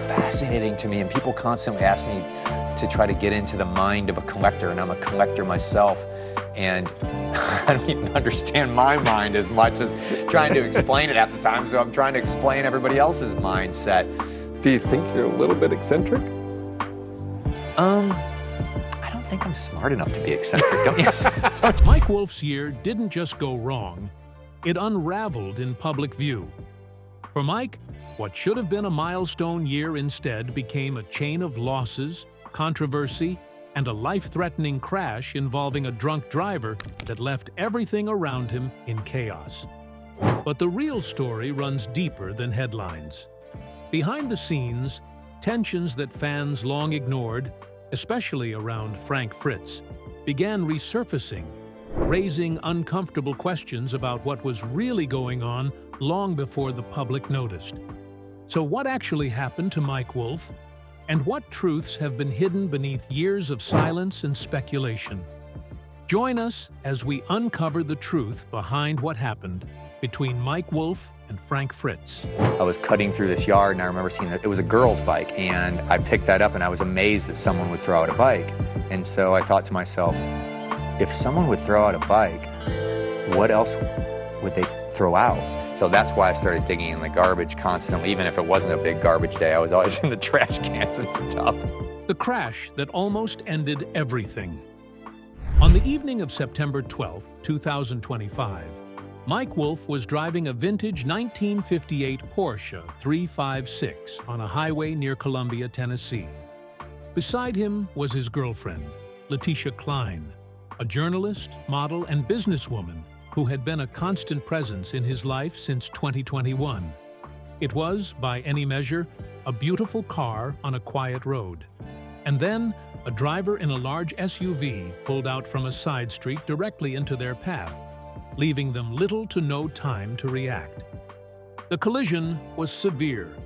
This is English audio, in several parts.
fascinating to me, and people constantly ask me to try to get into the mind of a collector, and I'm a collector myself, and I don't even understand my mind as much as trying to explain it at the time, so I'm trying to explain everybody else's mindset. Do you think you're a little bit eccentric? I don't think I'm smart enough to be eccentric, don't you? Mike Wolfe's year didn't just go wrong, it unraveled in public view. For Mike, what should have been a milestone year instead became a chain of losses, controversy, and a life-threatening crash involving a drunk driver that left everything around him in chaos. But the real story runs deeper than headlines. Behind the scenes, tensions that fans long ignored, especially around Frank Fritz, began resurfacing, raising uncomfortable questions about what was really going on long before the public noticed. So what actually happened to Mike Wolfe? And what truths have been hidden beneath years of silence and speculation? Join us as we uncover the truth behind what happened between Mike Wolfe and Frank Fritz. I was cutting through this yard, and I remember seeing that it was a girl's bike, and I picked that up, and I was amazed that someone would throw out a bike. And so I thought to myself, if someone would throw out a bike, what else would they throw out? So that's why I started digging in the garbage constantly. Even if it wasn't a big garbage day, I was always in the trash cans and stuff. The crash that almost ended everything. On the evening of September 12, 2025, Mike Wolfe was driving a vintage 1958 Porsche 356 on a highway near Columbia, Tennessee. Beside him was his girlfriend, Letitia Klein, a journalist, model, and businesswoman who had been a constant presence in his life since 2021. It was, by any measure, a beautiful car on a quiet road. And then, a driver in a large SUV pulled out from a side street directly into their path, leaving them little to no time to react. The collision was severe.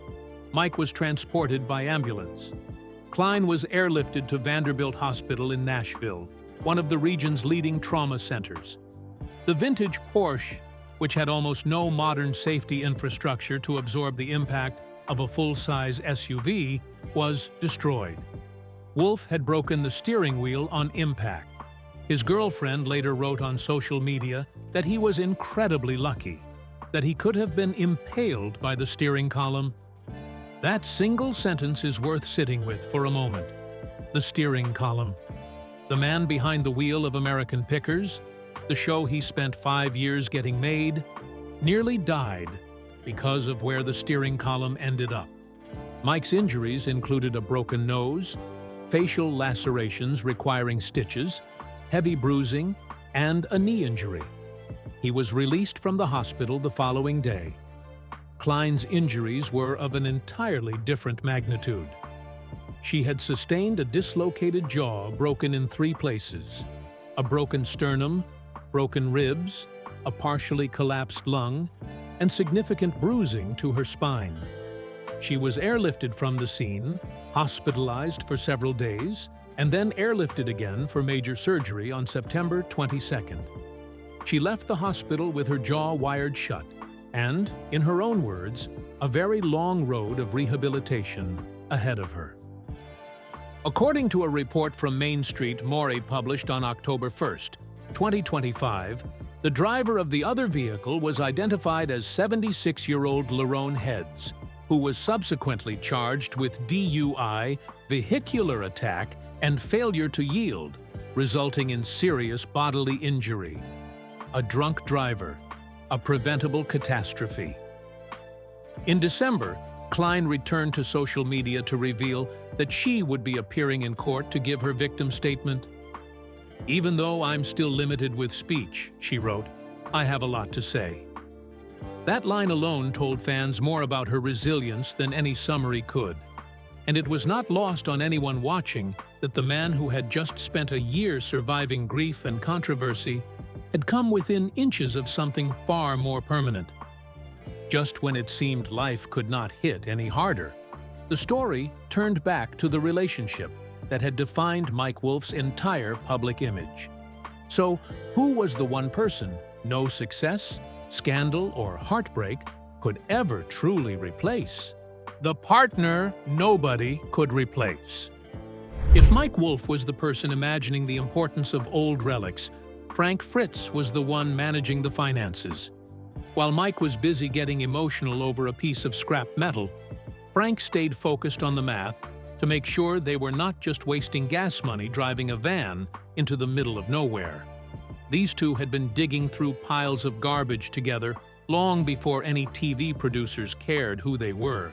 Mike was transported by ambulance. Klein was airlifted to Vanderbilt Hospital in Nashville, one of the region's leading trauma centers. The vintage Porsche, which had almost no modern safety infrastructure to absorb the impact of a full-size SUV, was destroyed. Wolfe had broken the steering wheel on impact. His girlfriend later wrote on social media that he was incredibly lucky, that he could have been impaled by the steering column. That single sentence is worth sitting with for a moment. The steering column. The man behind the wheel of American Pickers, the show he spent 5 years getting made, nearly died because of where the steering column ended up. Mike's injuries included a broken nose, facial lacerations requiring stitches, heavy bruising, and a knee injury. He was released from the hospital the following day. Klein's injuries were of an entirely different magnitude. She had sustained a dislocated jaw broken in 3 places, a broken sternum, broken ribs, a partially collapsed lung, and significant bruising to her spine. She was airlifted from the scene, hospitalized for several days, and then airlifted again for major surgery on September 22nd. She left the hospital with her jaw wired shut and, in her own words, a very long road of rehabilitation ahead of her. According to a report from Main Street Maury published on October 1st, 2025, the driver of the other vehicle was identified as 76-year-old Lerone Heads, who was subsequently charged with DUI, vehicular attack, and failure to yield, resulting in serious bodily injury. A drunk driver, a preventable catastrophe. In December, Klein returned to social media to reveal that she would be appearing in court to give her victim statement. "Even though I'm still limited with speech," she wrote, "I have a lot to say." That line alone told fans more about her resilience than any summary could. And it was not lost on anyone watching that the man who had just spent a year surviving grief and controversy had come within inches of something far more permanent. Just when it seemed life could not hit any harder, the story turned back to the relationship that had defined Mike Wolfe's entire public image. So, who was the one person no success, scandal, or heartbreak could ever truly replace? the partner nobody could replace. If Mike Wolfe was the person imagining the importance of old relics, Frank Fritz was the one managing the finances. While Mike was busy getting emotional over a piece of scrap metal, Frank stayed focused on the math to make sure they were not just wasting gas money driving a van into the middle of nowhere. These two had been digging through piles of garbage together long before any TV producers cared who they were.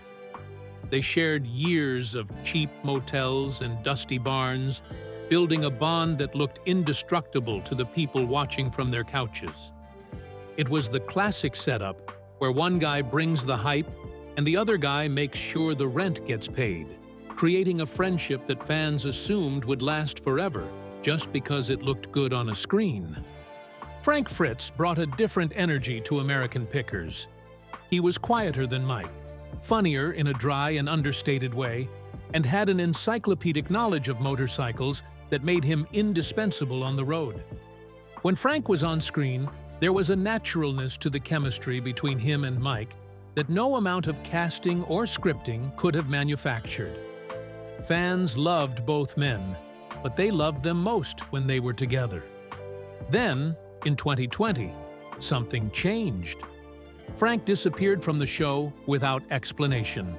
They shared years of cheap motels and dusty barns, building a bond that looked indestructible to the people watching from their couches. It was the classic setup where one guy brings the hype and the other guy makes sure the rent gets paid, creating a friendship that fans assumed would last forever just because it looked good on a screen. Frank Fritz brought a different energy to American Pickers. He was quieter than Mike, funnier in a dry and understated way, and had an encyclopedic knowledge of motorcycles that made him indispensable on the road. When Frank was on screen, there was a naturalness to the chemistry between him and Mike that no amount of casting or scripting could have manufactured. Fans loved both men, but they loved them most when they were together. Then, in 2020, something changed. Frank disappeared from the show without explanation.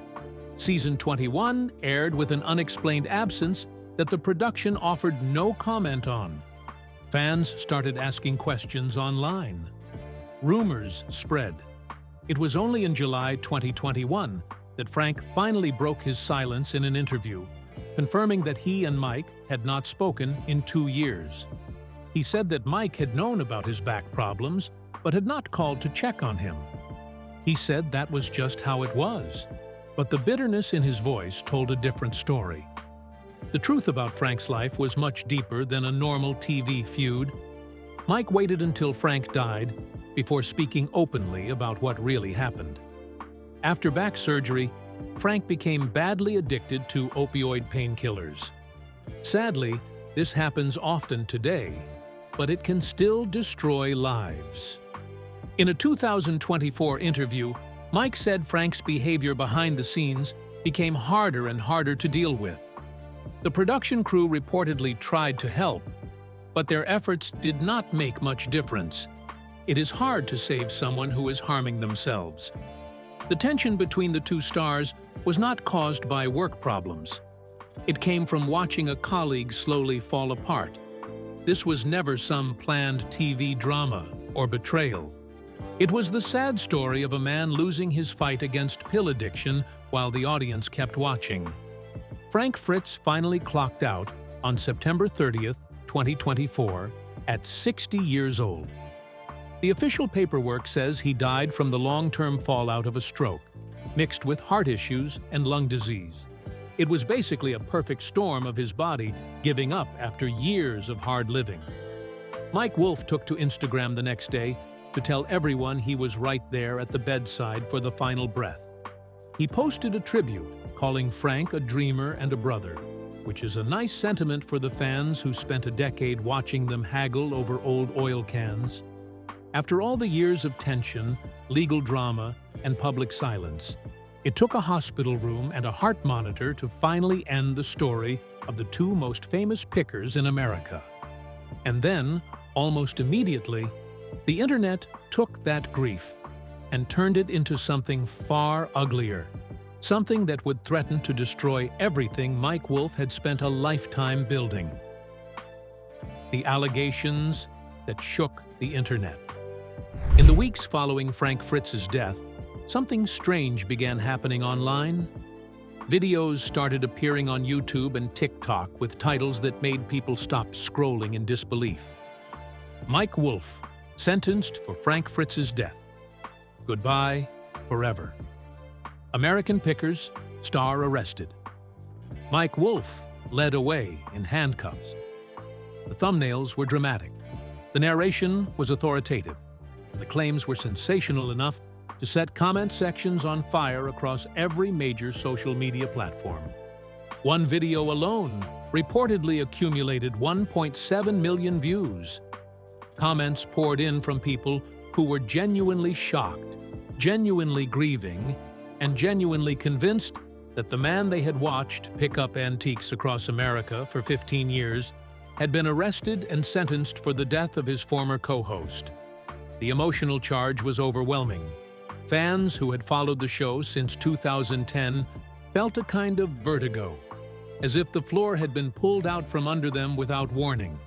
Season 21 aired with an unexplained absence that the production offered no comment on. Fans started asking questions online. Rumors spread. It was only in July 2021 that Frank finally broke his silence in an interview, confirming that he and Mike had not spoken in 2 years. He said that Mike had known about his back problems, but had not called to check on him. He said that was just how it was, but the bitterness in his voice told a different story. The truth about Frank's life was much deeper than a normal TV feud. Mike waited until Frank died before speaking openly about what really happened. After back surgery, Frank became badly addicted to opioid painkillers. Sadly, this happens often today, but it can still destroy lives. In a 2024 interview, Mike said Frank's behavior behind the scenes became harder and harder to deal with. The production crew reportedly tried to help, but their efforts did not make much difference. It is hard to save someone who is harming themselves. The tension between the two stars was not caused by work problems. It came from watching a colleague slowly fall apart. This was never some planned TV drama or betrayal. It was the sad story of a man losing his fight against pill addiction while the audience kept watching. Frank Fritz finally clocked out on September 30th, 2024, at 60 years old. The official paperwork says he died from the long-term fallout of a stroke, mixed with heart issues and lung disease. It was basically a perfect storm of his body giving up after years of hard living. Mike Wolfe took to Instagram the next day to tell everyone he was right there at the bedside for the final breath. He posted a tribute, calling Frank a dreamer and a brother, which is a nice sentiment for the fans who spent a decade watching them haggle over old oil cans. After all the years of tension, legal drama, and public silence, it took a hospital room and a heart monitor to finally end the story of the two most famous pickers in America. And then, almost immediately, the internet took that grief and turned it into something far uglier, something that would threaten to destroy everything Mike Wolfe had spent a lifetime building. The allegations that shook the internet. In the weeks following Frank Fritz's death, something strange began happening online. Videos started appearing on YouTube and TikTok with titles that made people stop scrolling in disbelief. Mike Wolfe, sentenced for Frank Fritz's death. Goodbye forever. American Pickers, star arrested. Mike Wolfe led away in handcuffs. The thumbnails were dramatic. The narration was authoritative. And the claims were sensational enough to set comment sections on fire across every major social media platform. One video alone reportedly accumulated 1.7 million views. Comments poured in from people who were genuinely shocked, genuinely grieving, and genuinely convinced that the man they had watched pick up antiques across America for 15 years had been arrested and sentenced for the death of his former co-host. The emotional charge was overwhelming. Fans who had followed the show since 2010 felt a kind of vertigo, as if the floor had been pulled out from under them without warning.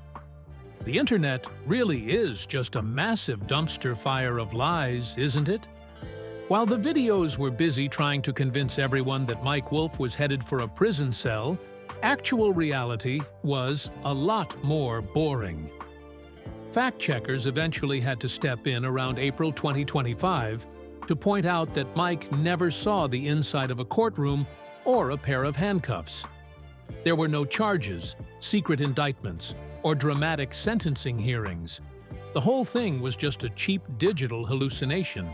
The internet really is just a massive dumpster fire of lies, isn't it? While the videos were busy trying to convince everyone that Mike Wolfe was headed for a prison cell, actual reality was a lot more boring. Fact-checkers eventually had to step in around April 2025 to point out that Mike never saw the inside of a courtroom or a pair of handcuffs. There were no charges, secret indictments, or dramatic sentencing hearings. The whole thing was just a cheap digital hallucination.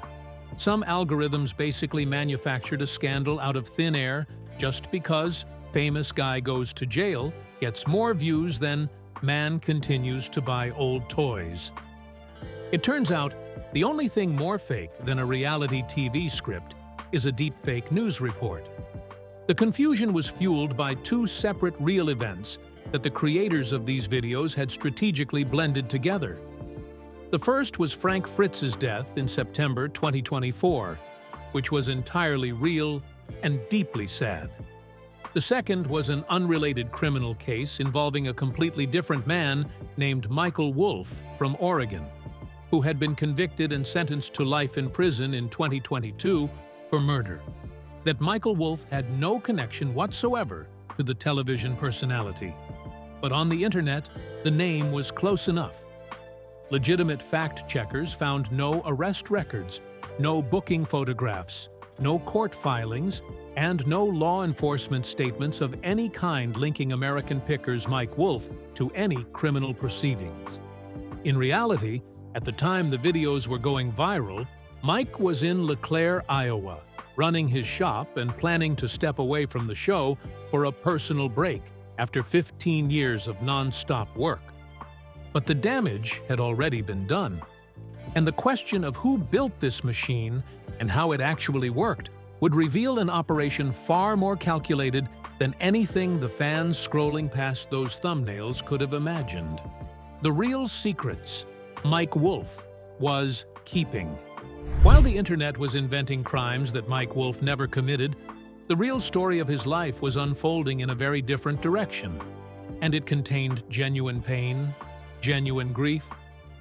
Some algorithms basically manufactured a scandal out of thin air just because famous guy goes to jail gets more views than man continues to buy old toys. It turns out the only thing more fake than a reality TV script is a deepfake news report. The confusion was fueled by two separate real events that the creators of these videos had strategically blended together. The first was Frank Fritz's death in September 2024, which was entirely real and deeply sad. The second was an unrelated criminal case involving a completely different man named Michael Wolfe from Oregon, who had been convicted and sentenced to life in prison in 2022 for murder. That Michael Wolfe had no connection whatsoever to the television personality. But on the internet, the name was close enough. Legitimate fact-checkers found no arrest records, no booking photographs, no court filings, and no law enforcement statements of any kind linking American Pickers Mike Wolfe to any criminal proceedings. In reality, at the time the videos were going viral, Mike was in LeClaire, Iowa, running his shop and planning to step away from the show for a personal break after 15 years of non-stop work. But the damage had already been done, and the question of who built this machine and how it actually worked would reveal an operation far more calculated than anything the fans scrolling past those thumbnails could have imagined. The real secrets Mike Wolfe was keeping. While the internet was inventing crimes that Mike Wolfe never committed, the real story of his life was unfolding in a very different direction, and it contained genuine pain, genuine grief,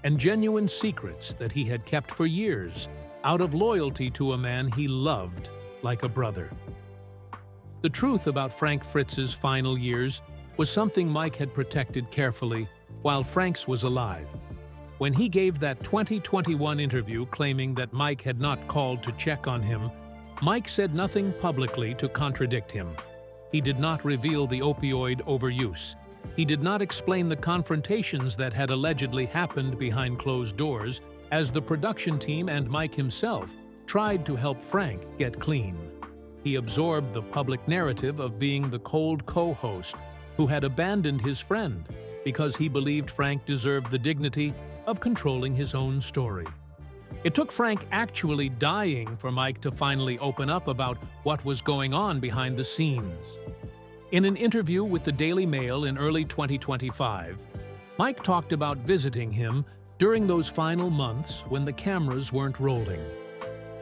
and genuine secrets that he had kept for years out of loyalty to a man he loved like a brother. The truth about Frank Fritz's final years was something Mike had protected carefully while Frank's was alive. When he gave that 2021 interview claiming that Mike had not called to check on him, Mike said nothing publicly to contradict him. He did not reveal the opioid overuse. He did not explain the confrontations that had allegedly happened behind closed doors as the production team and Mike himself tried to help Frank get clean. He absorbed the public narrative of being the cold co-host who had abandoned his friend because he believed Frank deserved the dignity of controlling his own story. It took Frank actually dying for Mike to finally open up about what was going on behind the scenes. In an interview with the Daily Mail in early 2025, Mike talked about visiting him during those final months when the cameras weren't rolling.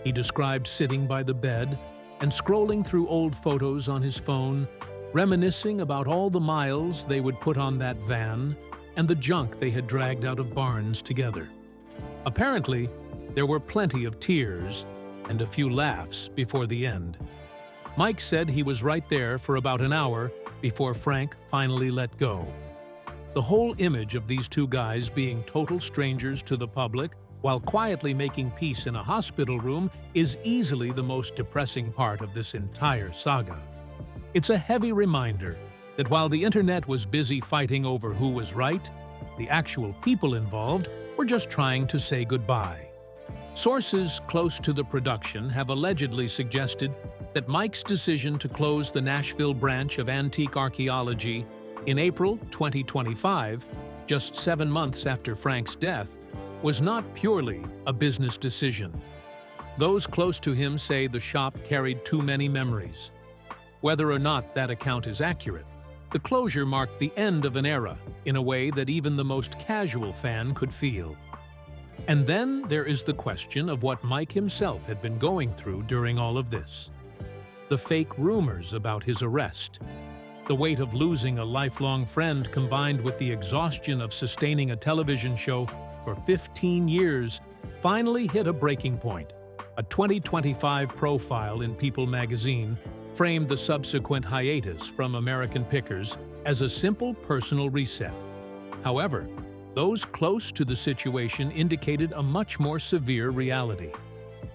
He described sitting by the bed and scrolling through old photos on his phone, reminiscing about all the miles they would put on that van and the junk they had dragged out of barns together. Apparently, there were plenty of tears and a few laughs before the end. Mike said he was right there for about an hour before Frank finally let go. The whole image of these two guys being total strangers to the public while quietly making peace in a hospital room is easily the most depressing part of this entire saga. It's a heavy reminder that while the internet was busy fighting over who was right, the actual people involved were just trying to say goodbye. Sources close to the production have allegedly suggested that Mike's decision to close the Nashville branch of Antique Archaeology in April 2025, just 7 months after Frank's death, was not purely a business decision. Those close to him say the shop carried too many memories. whether or not that account is accurate. The closure marked the end of an era in a way that even the most casual fan could feel. And then there is the question of what Mike himself had been going through during all of this. The fake rumors about his arrest, the weight of losing a lifelong friend combined with the exhaustion of sustaining a television show for 15 years finally hit a breaking point. A 2025 profile in People magazine framed the subsequent hiatus from American Pickers as a simple personal reset. However, those close to the situation indicated a much more severe reality.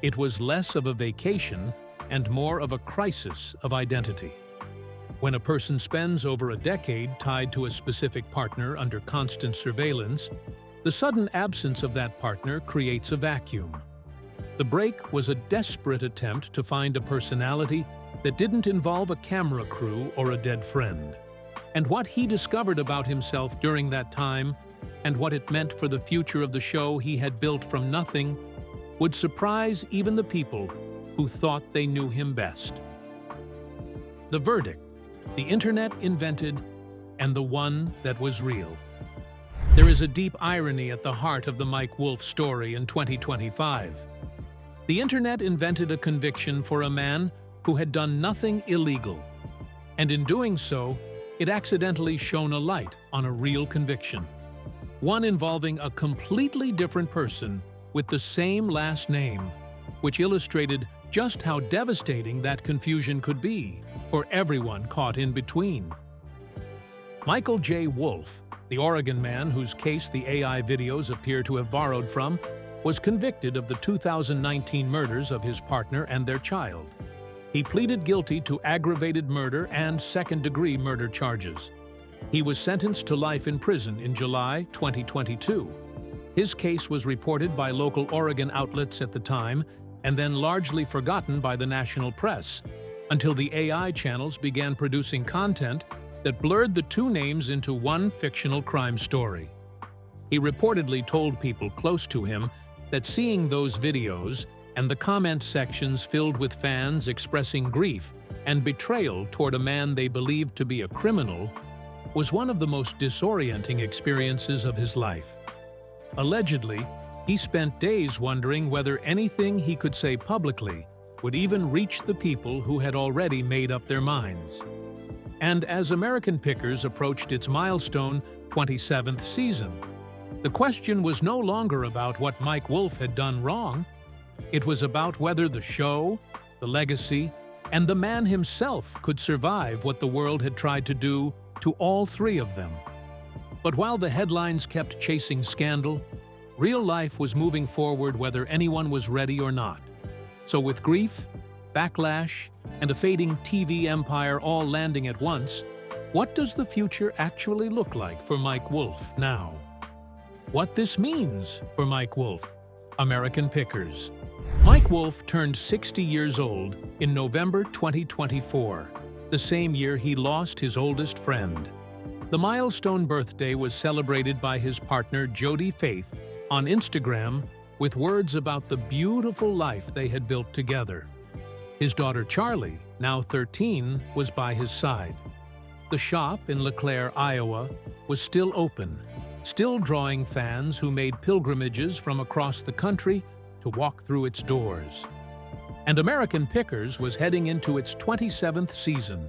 It was less of a vacation and more of a crisis of identity. When a person spends over a decade tied to a specific partner under constant surveillance, the sudden absence of that partner creates a vacuum. The break was a desperate attempt to find a personality that didn't involve a camera crew or a dead friend. And what he discovered about himself during that time, and what it meant for the future of the show he had built from nothing, would surprise even the people who thought they knew him best. The verdict: the internet invented, and the one that was real. There is a deep irony at the heart of the Mike Wolfe story in 2025. The internet invented a conviction for a man who had done nothing illegal, and in doing so, it accidentally shone a light on a real conviction. One involving a completely different person with the same last name, which illustrated just how devastating that confusion could be for everyone caught in between. Michael J. Wolfe, the Oregon man whose case the AI videos appear to have borrowed from, was convicted of the 2019 murders of his partner and their child. He pleaded guilty to aggravated murder and second-degree murder charges. He was sentenced to life in prison in July 2022. His case was reported by local Oregon outlets at the time and then largely forgotten by the national press, until the AI channels began producing content that blurred the two names into one fictional crime story. He reportedly told people close to him that seeing those videos and the comment sections filled with fans expressing grief and betrayal toward a man they believed to be a criminal was one of the most disorienting experiences of his life. Allegedly, he spent days wondering whether anything he could say publicly would even reach the people who had already made up their minds. And as American Pickers approached its milestone 27th season, the question was no longer about what Mike Wolfe had done wrong. It was about whether the show, the legacy, and the man himself could survive what the world had tried to do to all three of them. But while the headlines kept chasing scandal, real life was moving forward whether anyone was ready or not. So with grief, backlash, and a fading TV empire all landing at once, what does the future actually look like for Mike Wolfe now? What this means for Mike Wolfe, American Pickers. Mike Wolfe turned 60 years old in November 2024, the same year he lost his oldest friend. The milestone birthday was celebrated by his partner Jody Faith on Instagram with words about the beautiful life they had built together. His daughter Charlie, now 13, was by his side. The shop in LeClaire, Iowa, was still open, still drawing fans who made pilgrimages from across the country to walk through its doors. And American Pickers was heading into its 27th season,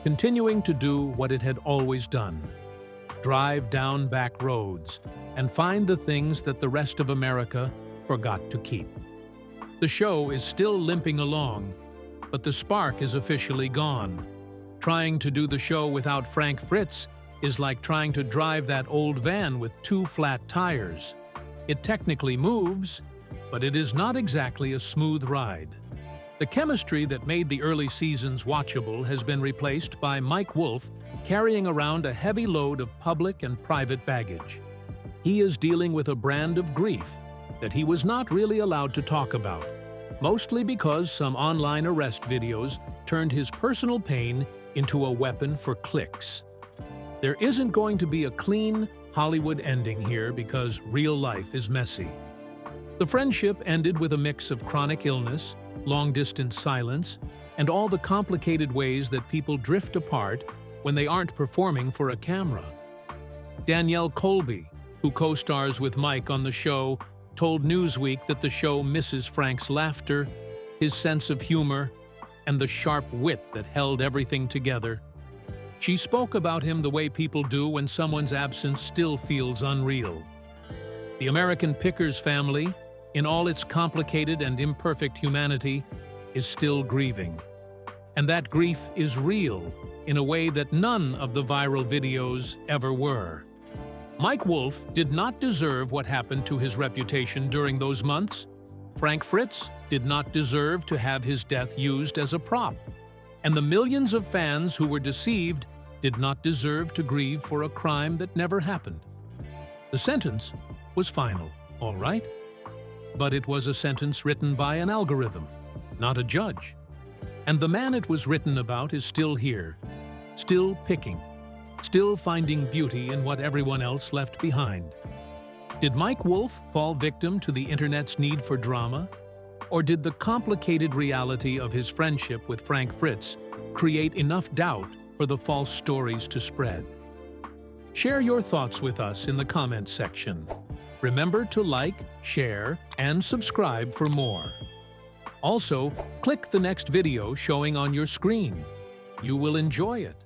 continuing to do what it had always done: drive down back roads and find the things that the rest of America forgot to keep. The show is still limping along, but the spark is officially gone. Trying to do the show without Frank Fritz is like trying to drive that old van with two flat tires. It technically moves, but it is not exactly a smooth ride. The chemistry that made the early seasons watchable has been replaced by Mike Wolfe carrying around a heavy load of public and private baggage. He is dealing with a brand of grief that he was not really allowed to talk about, mostly because some online arrest videos turned his personal pain into a weapon for clicks. There isn't going to be a clean Hollywood ending here because real life is messy. The friendship ended with a mix of chronic illness, long-distance silence, and all the complicated ways that people drift apart when they aren't performing for a camera. Danielle Colby, who co-stars with Mike on the show, told Newsweek that the show misses Frank's laughter, his sense of humor, and the sharp wit that held everything together. She spoke about him the way people do when someone's absence still feels unreal. The American Pickers family, in all its complicated and imperfect humanity, is still grieving. And that grief is real in a way that none of the viral videos ever were. Mike Wolfe did not deserve what happened to his reputation during those months. Frank Fritz did not deserve to have his death used as a prop. And the millions of fans who were deceived did not deserve to grieve for a crime that never happened. The sentence was final, all right? But it was a sentence written by an algorithm, not a judge. And the man it was written about is still here, still picking, still finding beauty in what everyone else left behind. Did Mike Wolfe fall victim to the internet's need for drama? Or did the complicated reality of his friendship with Frank Fritz create enough doubt for the false stories to spread? Share your thoughts with us in the comments section. Remember to like, share, and subscribe for more. Also, click the next video showing on your screen. You will enjoy it.